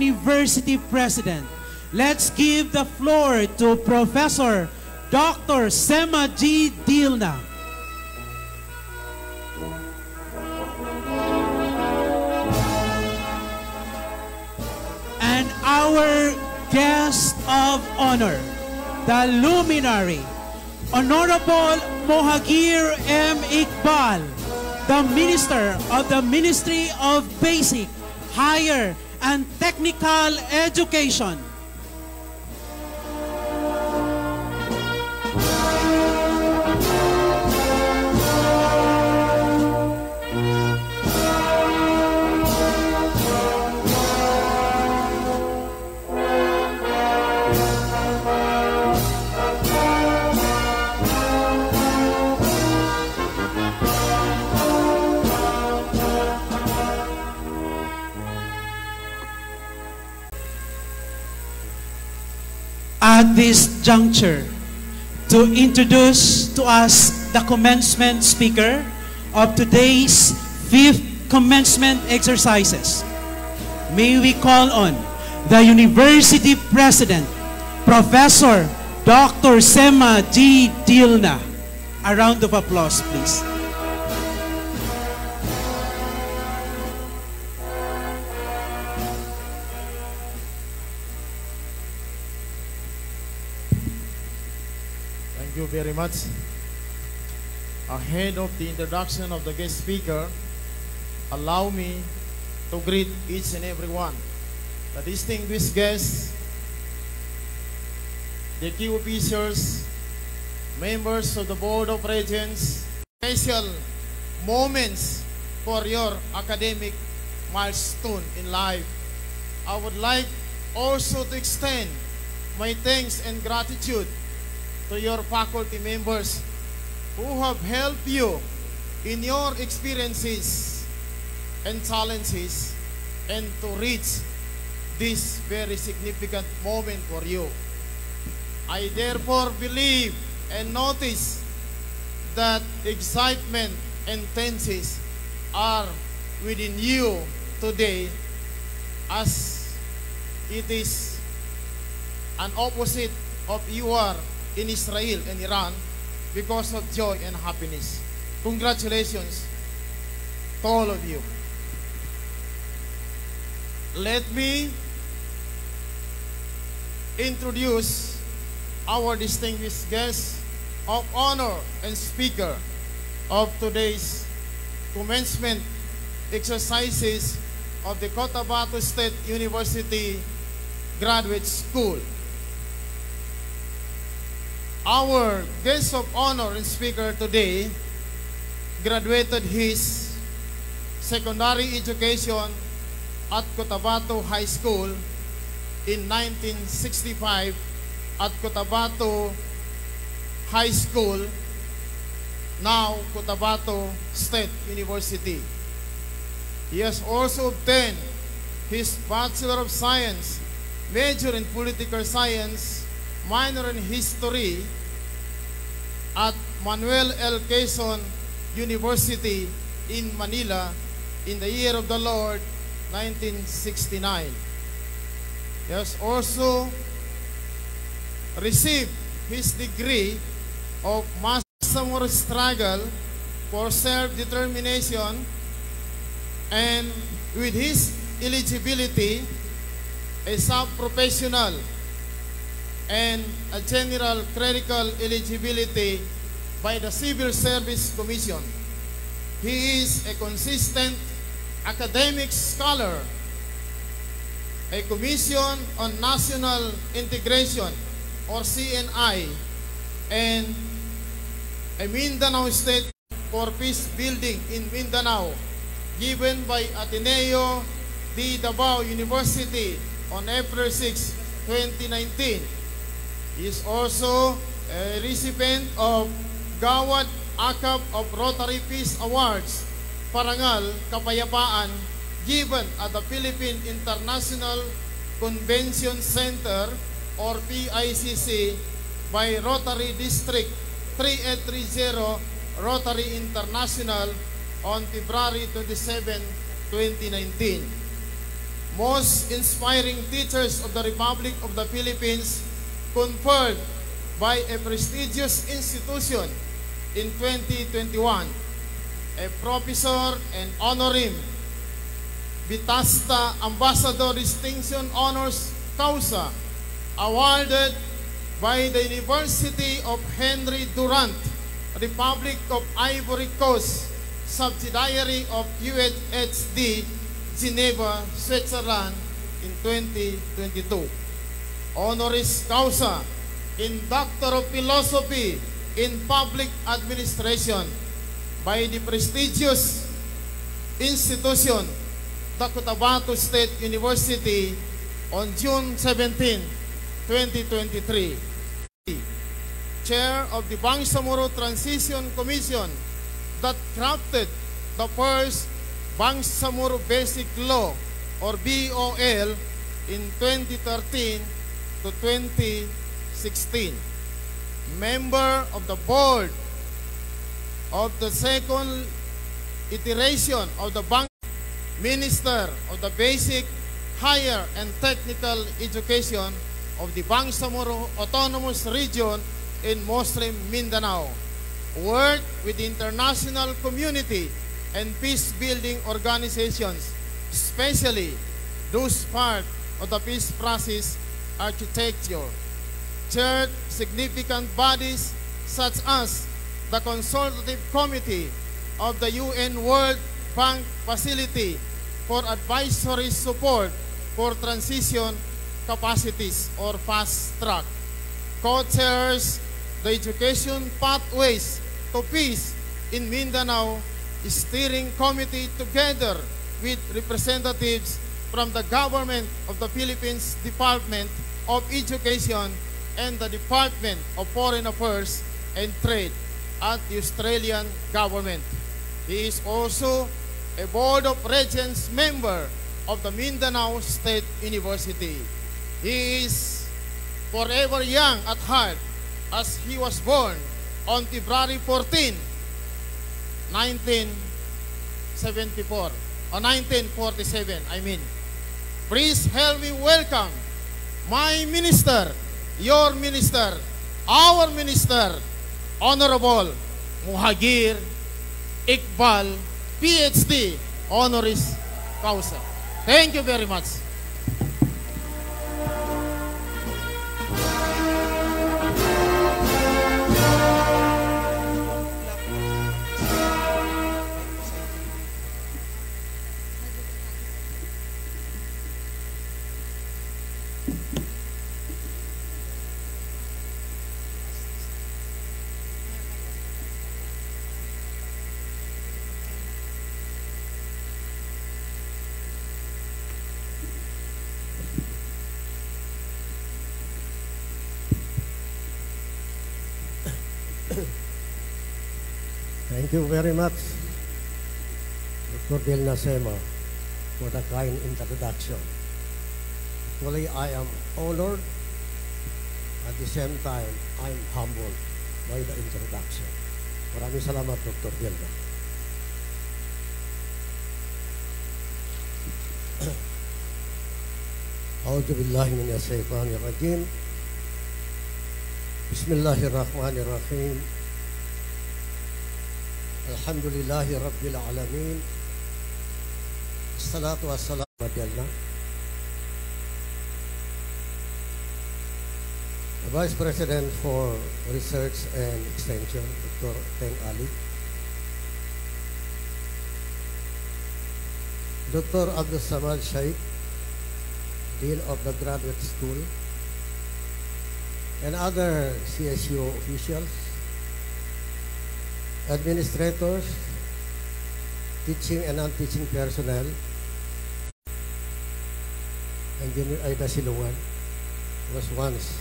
University President. Let's give the floor to Professor Dr. Sema G. Dilna. And our guest of honor, the luminary, Honorable Mohagir M. Iqbal, the Minister of the Ministry of Basic, Higher, and Technical Education. At this juncture, to introduce to us the commencement speaker of today's 5th commencement exercises, may we call on the University President, Professor Dr. Sema G. Dilna. A round of applause, please. Thank you very much. Ahead of the introduction of the guest speaker, allow me to greet each and every one, the distinguished guests, the key officers, members of the Board of Regents, special moments for your academic milestone in life. I would like also to extend my thanks and gratitude to your faculty members who have helped you in your experiences and challenges and to reach this very significant moment for you. I therefore believe and notice that excitement and tenses are within you today, as it is an opposite of you are in Israel and Iran because of joy and happiness. Congratulations to all of you. Let me introduce our distinguished guest of honor and speaker of today's commencement exercises of the Cotabato State University Graduate School. Our guest of honor and speaker today graduated his secondary education at Cotabato High School in 1965 at Cotabato High School, now Cotabato State University. He has also obtained his Bachelor of Science, major in Political Science, minor in History at Manuel L. Quezon University in Manila in the year of the Lord 1969. He has also received his degree of Master Struggle for Self-Determination, and with his eligibility, a sub-professional and a general clerical eligibility by the Civil Service Commission. He is a consistent academic scholar, a Commission on National Integration or CNI, and a Mindanao State for Peace Building in Mindanao, given by Ateneo de Davao University on April 6, 2019. He is also a recipient of Gawad Akap of Rotary Peace Awards, Parangal Kapayapaan, given at the Philippine International Convention Center or PICC by Rotary District 3830 Rotary International on February 27, 2019. most inspiring teachers of the Republic of the Philippines, conferred by a prestigious institution in 2021, a professor and honorarium Vitasta Ambassador Distinction Honors Causa, awarded by the University of Henry Durant, Republic of Ivory Coast, subsidiary of UHD, Geneva, Switzerland, in 2022. Honoris Causa in Doctor of Philosophy in Public Administration by the prestigious institution, the Cotabato State University, on June 17, 2023. Chair of the Bangsamoro Transition Commission that crafted the first Bangsamoro Basic Law, or BOL, in 2013 to 2016. Member of the board of the second iteration of the Bang, Minister of the Basic, Higher and Technical Education of the Bangsamoro Autonomous Region in Muslim Mindanao. Worked with the international community and peace-building organizations, especially those part of the peace process architecture. Chaired significant bodies such as the Consultative Committee of the UN World Bank Facility for Advisory Support for Transition Capacities, or FAST Track. Co-chairs the Education Pathways to Peace in Mindanao Steering Committee, together with representatives from the Government of the Philippines Department of Education and the Department of Foreign Affairs and Trade at the Australian government. He is also a Board of Regents member of the Mindanao State University. He is forever young at heart, as he was born on February 14, 1974, or 1947, I mean. Please help me welcome my minister, your minister, our minister, Honorable Muhagir Iqbal, PhD, Honoris Causa. Thank you very much. Thank you very much, Dr. Del Nasema, for the kind introduction. Actually, I am honored. At the same time, I'm humbled by the introduction. Maraming salamat, Dr. Delna. A'udhu billahi minash shaitanir rajim. Bismillahirrahmanirrahim. Alhamdulillahi Rabbil Alamin. Salatu wassalamu ala the Vice President for Research and Extension, Dr. Teng Ali. Dr. Abdul Samad Shaikh, Dean of the Graduate School, and other CSU officials, administrators, teaching and non-teaching personnel, Engineer Aida Silungan was once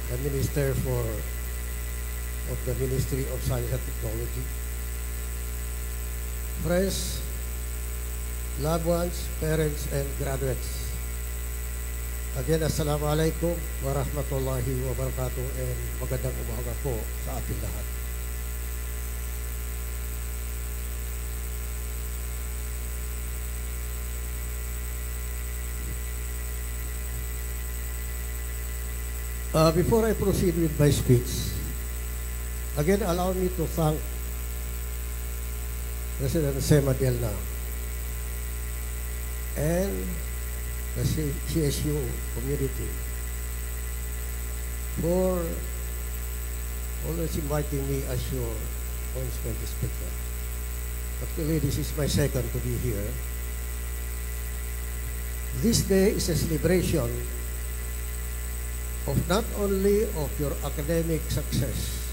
the Minister of the Ministry of Science and Technology. Friends, loved ones, parents, and graduates, again, Assalamualaikum warahmatullahi wabarakatuh, and magandang umaga po sa ating lahat. Before I proceed with my speech, again, allow me to thank President Sema Delna and the CSU community for always inviting me as your constant speaker. Actually, this is my second to be here. This day is a celebration of not only of your academic success,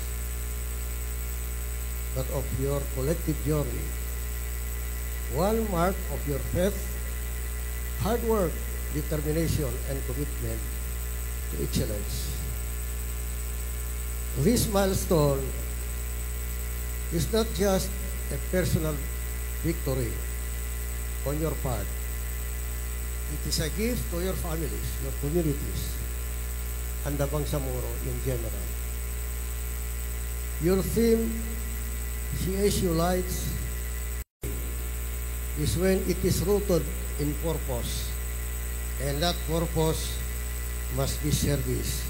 but of your collective journey. One mark of your faith, hard work, determination, and commitment to excellence. This milestone is not just a personal victory on your part. It is a gift to your families, your communities, and the Bangsamoro in general. Your theme, CSU Lights, is when it is rooted in purpose, and that purpose must be service,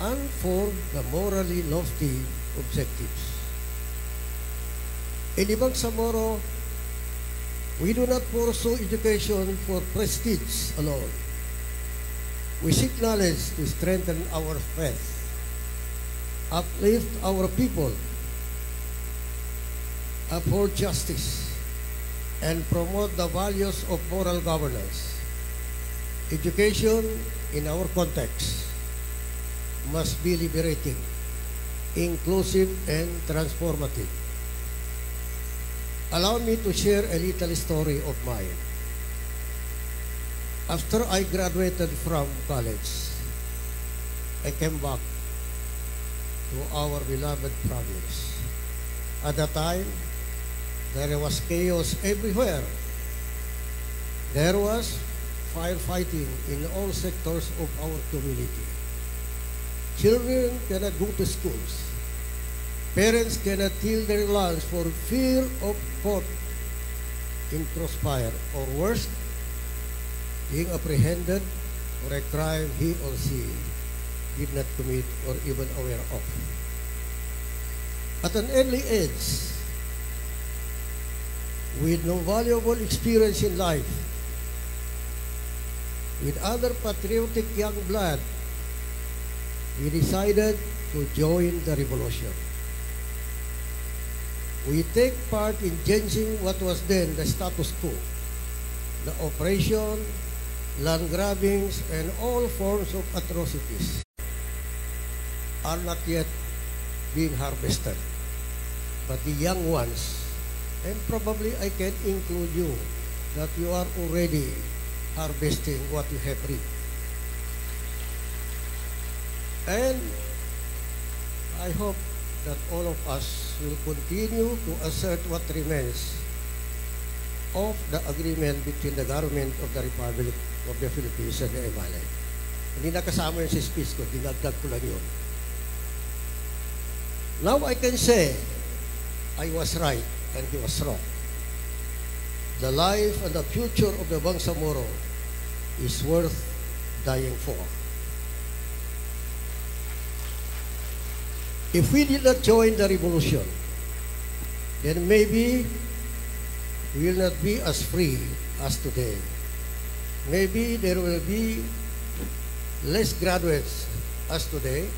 and for the morally lofty objectives. In Bangsamoro, we do not pursue education for prestige alone. We seek knowledge to strengthen our faith, uplift our people, uphold justice, and promote the values of moral governance. Education in our context must be liberating, inclusive, and transformative. Allow me to share a little story of mine. After I graduated from college, I came back to our beloved province. At that time, there was chaos everywhere. There was firefighting in all sectors of our community. Children cannot go to schools. Parents cannot till their lands for fear of caught in crossfire, or worse, being apprehended for a crime he or she did not commit or even aware of. At an early age, with no valuable experience in life, with other patriotic young blood, we decided to join the revolution. We take part in changing what was then the status quo, the oppression, land grabbings, and all forms of atrocities are not yet being harvested. But the young ones, and probably I can include you, that you are already harvesting what you have reaped. And I hope that all of us will continue to assert what remains of the agreement between the government of the Republic of the Philippines and the MLA. Hindi nakasama yun sa speech ko, dinagdag ko lang yun. Now I can say, I was right and he was wrong. The life and the future of the Bangsamoro is worth dying for. If we did not join the revolution, then maybe we will not be as free as today. Maybe there will be less graduates as today,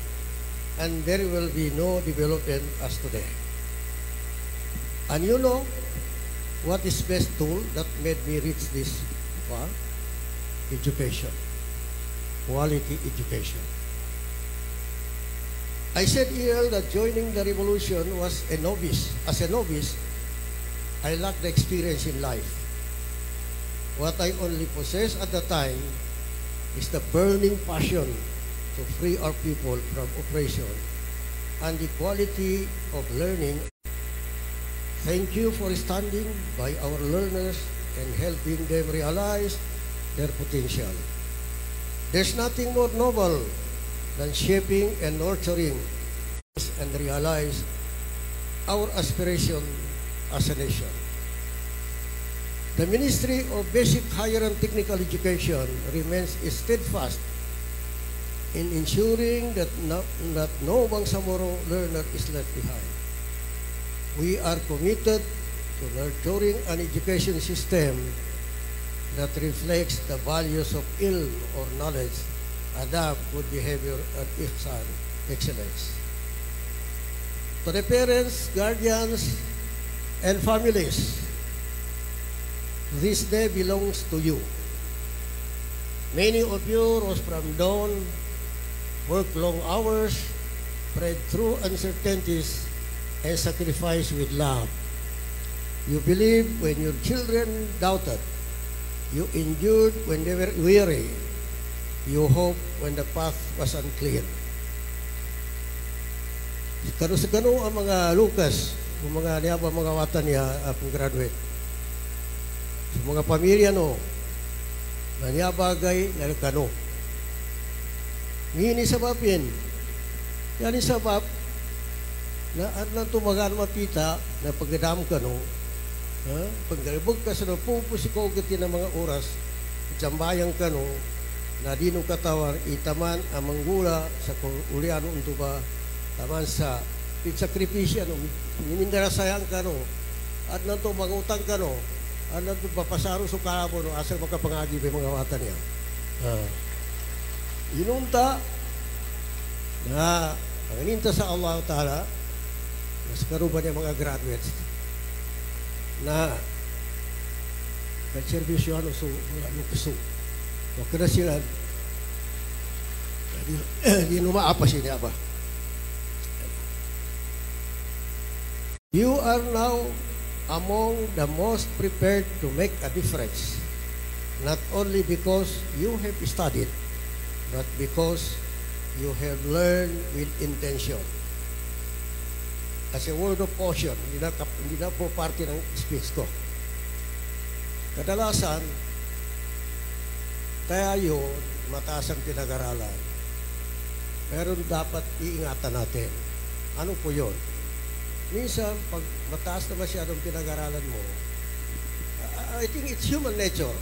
and there will be no development as today. And you know what is best tool that made me reach this far? Education. Quality education. I said here that joining the revolution was a novice. As a novice, I lacked the experience in life. What I only possessed at the time is the burning passion to free our people from oppression and the quality of learning. Thank you for standing by our learners and helping them realize their potential. There's nothing more noble than shaping and nurturing and realize our aspiration as a nation. The Ministry of Basic, Higher and Technical Education remains steadfast in ensuring that no Bangsamoro learner is left behind. We are committed to nurturing an education system that reflects the values of ilm or knowledge, adab, good behavior, and ihsan, excellence. To the parents, guardians, and families, this day belongs to you. Many of you rose from dawn, worked long hours, prayed through uncertainties, and sacrificed with love. You believed when your children doubted. You endured when they were weary. You hoped when the path was unclear. Kano sa kano ang mga Lucas, ang mga niya pa mga watan niya pang graduate. Sa mga pamilya no, na niya bagay na kano. Ngini sa babin, yan sa bab, na at nang tumagaan mapita na pagdadam ka no, paggalibog ka sa napupus ikaw gati ng mga oras, jambayang ka no, na di nung katawan, itaman ang manggula sa uliano unto ba, taman sa pinsakripisya no, minindara sayang ka no, at nang tumangutang ka no, at nang papasaro sa kalabo no, asal makapangagi may mga watan niya. Inunta na ang ininta sa Allah Ta'ala, mas karuban niya mga graduates na nagservisyo ano so ano puso. Huwag ka na sila di numaapa siya ba? You are now among the most prepared to make a difference, not only because you have studied, but because you have learned with intention. As a word of caution, hindi na po parte ng speech ko. Kadalasan, tayo mataas ang pinag-aralan. Pero dapat iingatan natin. Ano po yun? Minsan, pag mataas na masyadong pinag-aralan mo, I think it's human nature.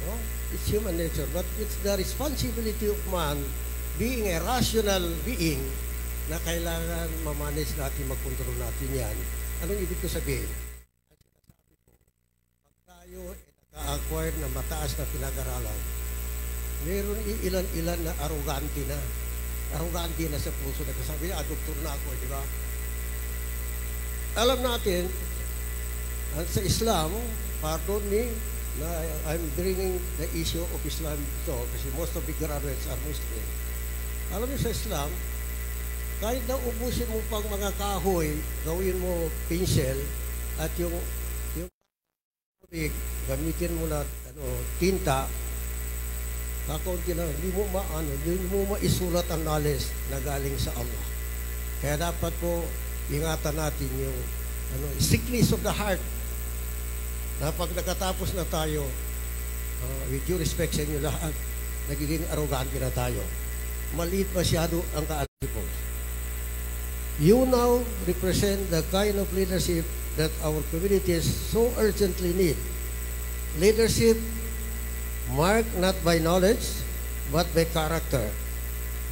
No? It's human nature. But it's the responsibility of man, being a rational being, na kailangan mamanage natin, magkontrol natin yan. Anong ibig ko sabihin? Pag tayo naka-acquire na mataas na pinag-aralan, meron ilan-ilan na arrogante na. Arrogante na sa puso. Nagsasabi niya, doktor na ako, di ba? Alam natin, sa Islam, pardon me, na I'm bringing the issue of Islam to, kasi most of the graduates are Muslim. Alam niyo sa Islam, kahit na ubusin mo pang mga kahoy, gawin mo pinsel, at yung gamitin mo na tinta, kakaunti na, hindi mo maisulat ang knowledge na galing sa Allah. Kaya dapat po, ingatan natin yung sickness of the heart, na pag nakatapos na tayo, with due respect sa inyo lahat, nagiging arrogante na tayo. Maliit masyado ang kaalipo. You now represent the kind of leadership that our communities so urgently need. Leadership marked not by knowledge, but by character.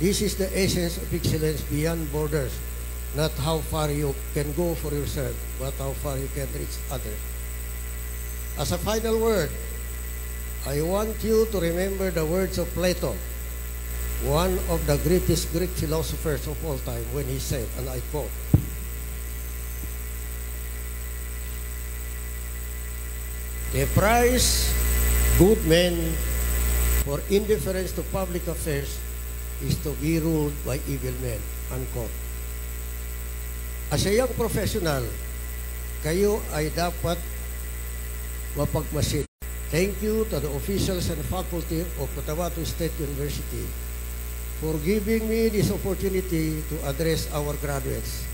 This is the essence of excellence beyond borders. Not how far you can go for yourself, but how far you can reach others. As a final word, I want you to remember the words of Plato, one of the greatest Greek philosophers of all time, when he said, and I quote, "They prize good men for indifference to public affairs is to be ruled by evil men," unquote. As a young professional, kayo ay dapat mapagmasid. Thank you to the officials and faculty of Cotabato State University for giving me this opportunity to address our graduates.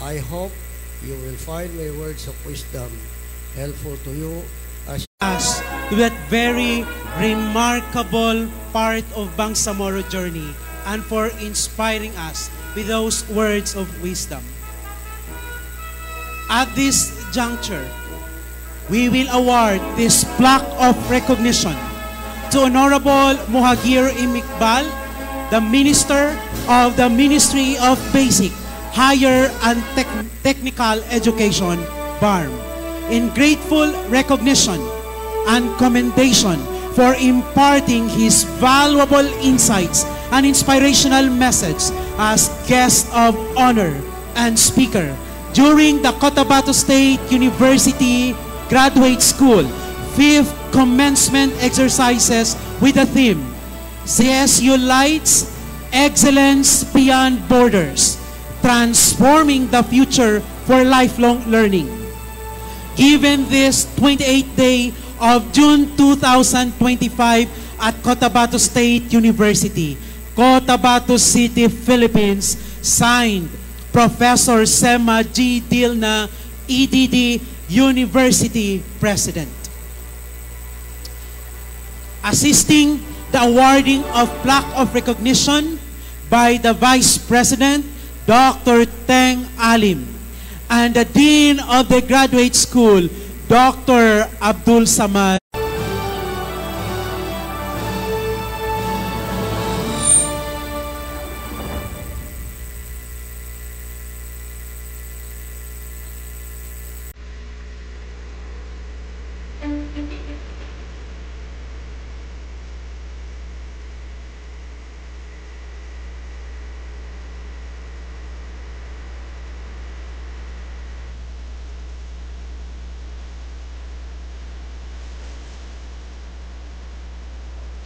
I hope you will find my words of wisdom helpful to you as us to that very remarkable part of Bangsamoro journey and for inspiring us with those words of wisdom. At this juncture, we will award this plaque of recognition to Honorable Muhagir Imikbal, the Minister of the Ministry of Basic, Higher and Technical Education, BARM, in grateful recognition and commendation for imparting his valuable insights and inspirational message as guest of honor and speaker during the Cotabato State University Graduate School 5th commencement exercises with the theme, CSU Lights, Excellence Beyond Borders, Transforming the Future for Lifelong Learning. Given this 28th day of June 2025 at Cotabato State University, Cotabato City, Philippines, signed Professor Sema G. Dilna, EDD, University President. Assisting the awarding of plaque of recognition by the Vice President, Dr. Teng Alim, and the Dean of the Graduate School, Dr. Abdul Samad.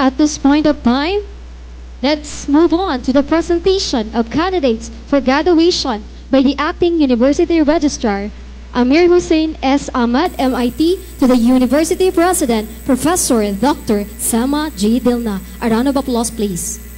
At this point of time, let's move on to the presentation of candidates for graduation by the Acting University Registrar, Amir Hussein S. Ahmad, MIT, to the University President, Professor Dr. Sema G. Dilna. A round of applause, please.